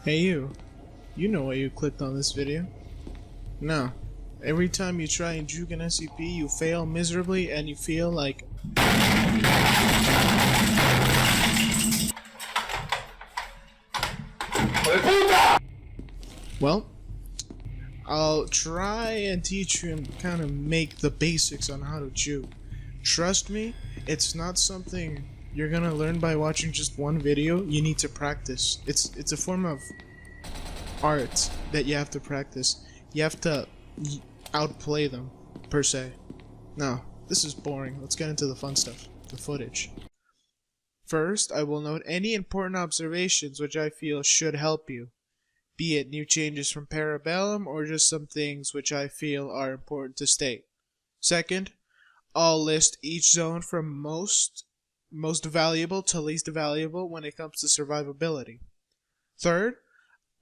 Hey you know why you clicked on this video. No. Every time you try and juke an SCP, you fail miserably and you feel like... Well, I'll try and teach you and kind of make the basics on how to juke. Trust me, it's not something you're gonna learn by watching just one video. You need to practice. It's a form of art that you have to practice. You have to outplay them, per se. Now, this is boring. Let's get into the fun stuff, the footage. First, I will note any important observations which I feel should help you, be it new changes from Parabellum or just some things which I feel are important to state. Second, I'll list each zone from most valuable to least valuable when it comes to survivability. Third,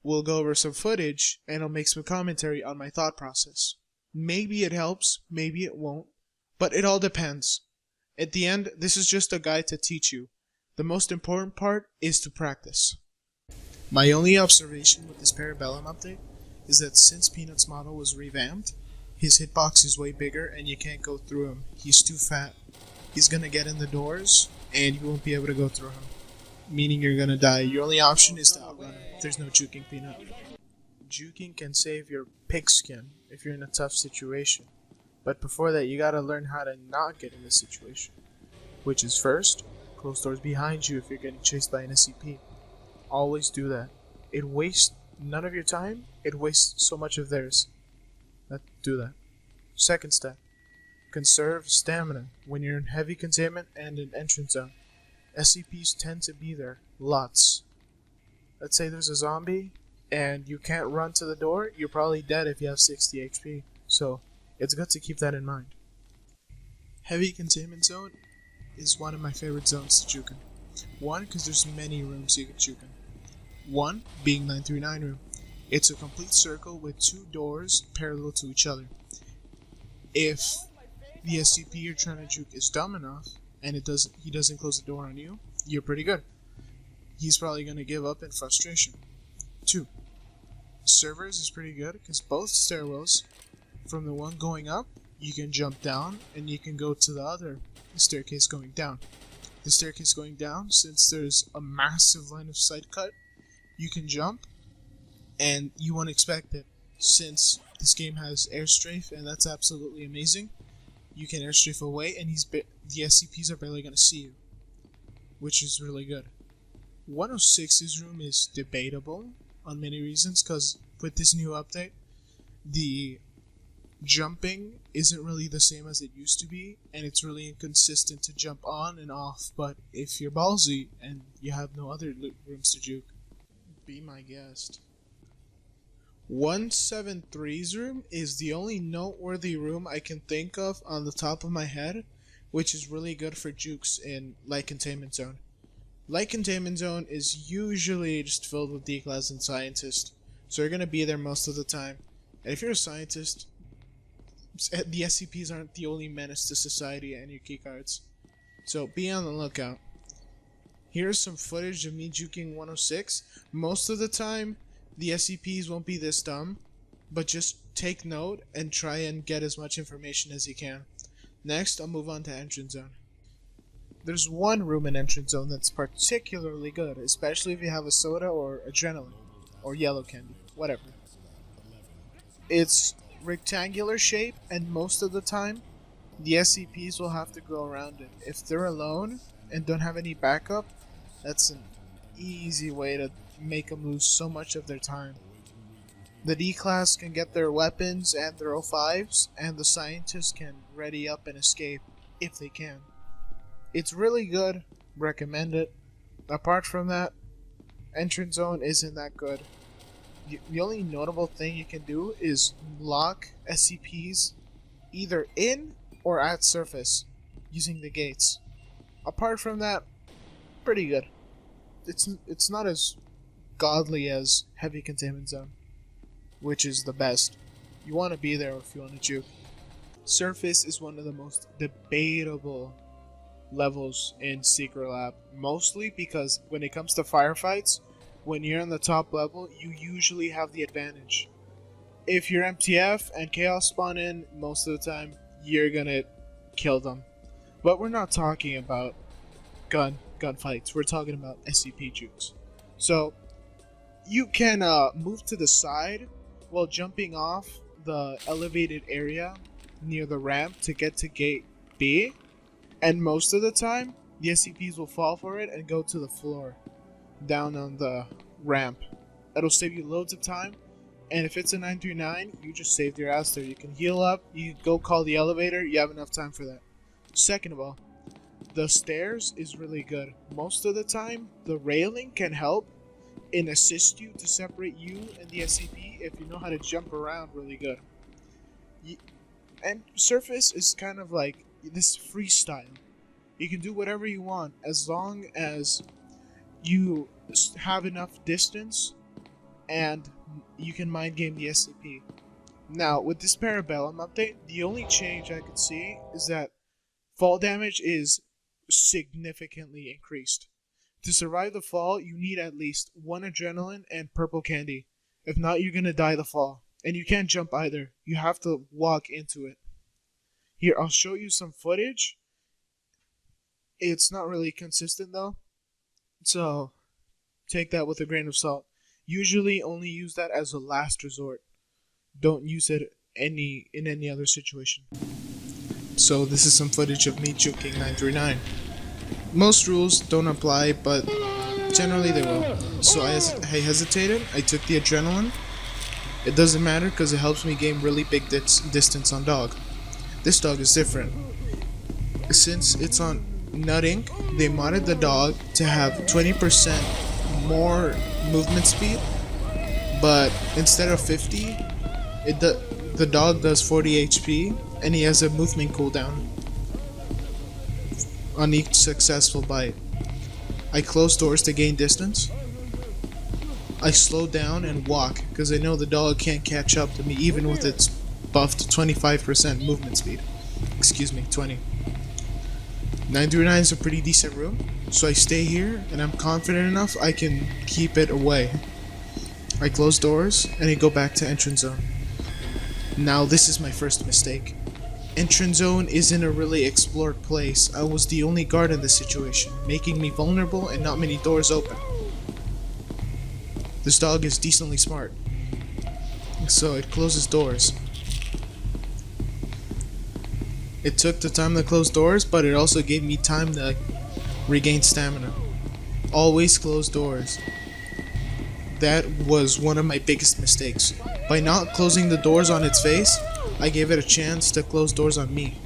we'll go over some footage and I'll make some commentary on my thought process. Maybe it helps, maybe it won't, but it all depends. At the end, this is just a guide to teach you. The most important part is to practice. My only observation with this Parabellum update is that since Peanut's model was revamped, his hitbox is way bigger and you can't go through him. He's too fat. He's gonna get in the doors and you won't be able to go through him, meaning you're gonna die. Your only option is to outrun him. There's no juking, Peanut. Juking can save your pigskin if you're in a tough situation, but before that you gotta learn how to not get in this situation, which is first, close doors behind you if you're getting chased by an SCP. Always do that. It wastes none of your time, it wastes so much of theirs. Do that. Second step, conserve stamina when you're in heavy containment and in entrance zone. SCPs tend to be there, lots. Let's say there's a zombie and you can't run to the door, you're probably dead if you have 60 HP, so it's good to keep that in mind. Heavy containment zone is one of my favorite zones to juke in. One, because there's many rooms you can juke in. One being 939 room. It's a complete circle with two doors parallel to each other. If the SCP you're trying to juke is dumb enough and he doesn't close the door on you, you're pretty good. He's probably going to give up in frustration. 2. Servers is pretty good because both stairwells, from the one going up, you can jump down and you can go to the other staircase going down. The staircase going down, since there's a massive line of sight cut, you can jump and you won't expect it. Since this game has airstrafe and that's absolutely amazing, you can airstrafe away and the SCPs are barely going to see you, which is really good. 106's room is debatable on many reasons, because with this new update, the jumping isn't really the same as it used to be, and it's really inconsistent to jump on and off, but if you're ballsy and you have no other rooms to juke, be my guest. 173's room is the only noteworthy room I can think of on the top of my head, which is really good for jukes in light containment zone. Light containment zone is usually just filled with D-class and scientists, so you're gonna be there most of the time. And if you're a scientist, the SCPs aren't the only menace to society and your keycards, so be on the lookout. Here's some footage of me juking 106. Most of the time, the SCPs won't be this dumb, but just take note and try and get as much information as you can. Next, I'll move on to entrance zone. There's one room in entrance zone that's particularly good, especially if you have a soda or adrenaline, or yellow candy, whatever. It's rectangular shape, and most of the time, the SCPs will have to go around it. If they're alone and don't have any backup, that's an easy way to make them lose so much of their time. The D-class can get their weapons and their O5s, and the scientists can ready up and escape, if they can. It's really good, recommend it. Apart from that, entrance zone isn't that good. The only notable thing you can do is lock SCPs either in or at surface using the gates. Apart from that, pretty good. It's not as godly as heavy containment zone, which is the best. You want to be there if you want to juke. Surface is one of the most debatable levels in Secret Lab, mostly because when it comes to firefights, when you're on the top level, you usually have the advantage. If you're MTF and Chaos spawn in, most of the time, you're gonna kill them. But we're not talking about gunfights. We're talking about SCP jukes. So you can move to the side while jumping off the elevated area near the ramp to get to gate B, and most of the time the SCPs will fall for it and go to the floor down on the ramp. It'll save you loads of time, and if it's a 939, you just saved your ass there. You can heal up, you go call the elevator, you have enough time for that. Second of all, the stairs is really good. Most of the time, the railing can help and assist you to separate you and the SCP if you know how to jump around really good. And surface is kind of like this freestyle. You can do whatever you want as long as you have enough distance and you can mind game the SCP. Now, with this Parabellum update, the only change I could see is that fall damage is significantly increased. To survive the fall, you need at least 1 adrenaline and purple candy. If not, you're gonna die the fall. And you can't jump either. You have to walk into it. Here, I'll show you some footage. It's not really consistent though, so take that with a grain of salt. Usually only use that as a last resort. Don't use it in any other situation. So this is some footage of me juking 939. Most rules don't apply, but generally they will. So I hesitated, I took the adrenaline. It doesn't matter because it helps me gain really big distance on dog. This dog is different. Since it's on nutting, they modded the dog to have 20% more movement speed, but instead of 50, the dog does 40 HP, and he has a movement cooldown on each successful bite. I close doors to gain distance. I slow down and walk because I know the dog can't catch up to me even with its buffed 25% movement speed. Excuse me, 20. 939 is a pretty decent room, so I stay here and I'm confident enough I can keep it away. I close doors and I go back to entrance zone. Now this is my first mistake. Entrance zone isn't a really explored place. I was the only guard in this situation, making me vulnerable and not many doors open. This dog is decently smart, so it closes doors. It took the time to close doors, but it also gave me time to regain stamina. Always close doors. That was one of my biggest mistakes. By not closing the doors on its face, I gave it a chance to close doors on me.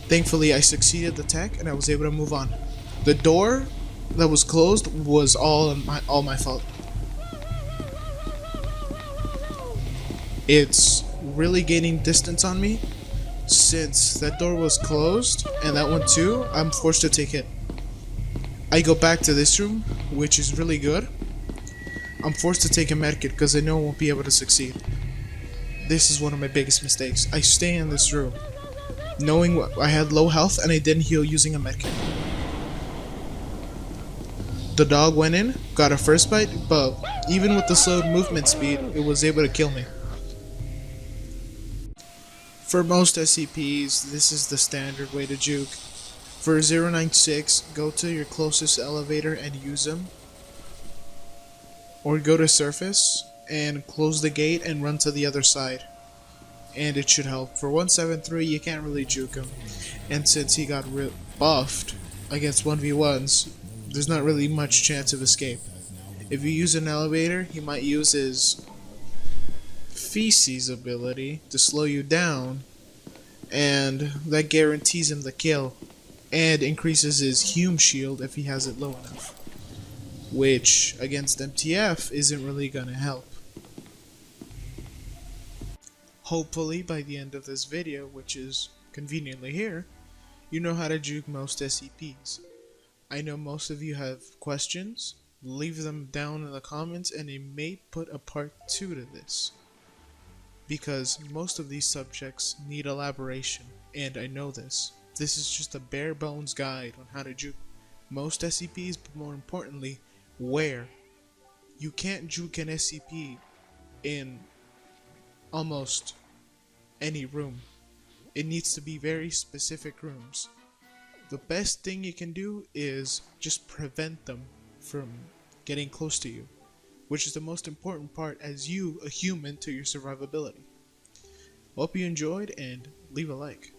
Thankfully, I succeeded the tech and I was able to move on. The door that was closed was all my fault. It's really gaining distance on me. Since that door was closed, and that one too, I'm forced to take it. I go back to this room, which is really good. I'm forced to take a medkit because I know I won't be able to succeed. This is one of my biggest mistakes. I stay in this room, knowing I had low health and I didn't heal using a medkit. The dog went in, got a first bite, but even with the slowed movement speed, it was able to kill me. For most SCPs, this is the standard way to juke. For 096, go to your closest elevator and use them. Or go to surface and close the gate and run to the other side. And it should help. For 173, you can't really juke him. And since he got buffed against 1v1s, there's not really much chance of escape. If you use an elevator, he might use his feces ability to slow you down, and that guarantees him the kill and increases his Hume shield if he has it low enough, which against MTF isn't really gonna help. Hopefully by the end of this video, which is conveniently here, you know how to juke most SCPs. I know most of you have questions. Leave them down in the comments and I may put a part 2 to this, because most of these subjects need elaboration, and I know this. This is just a bare bones guide on how to juke most SCPs, but more importantly, where. you can't juke an SCP in almost any room. It needs to be very specific rooms. The best thing you can do is just prevent them from getting close to you, which is the most important part as you, a human, to your survivability. Hope you enjoyed and leave a like.